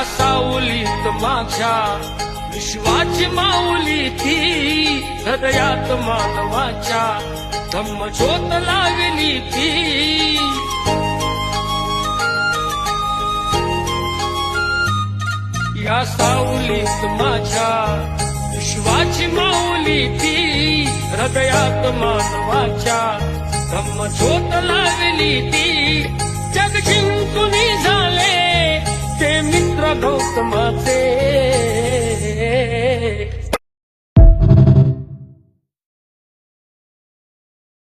या सावलीत माझ्या विश्वाची माऊली ती, हृदयात मानवाच्या धम्मज्योत लावली ती. या सावलीत माझ्या विश्वाची माऊली ती, हृदयात मानवाच्या धम्मज्योत लावली ती. जग जिंकून झाले ते मित्र गौतमाचे,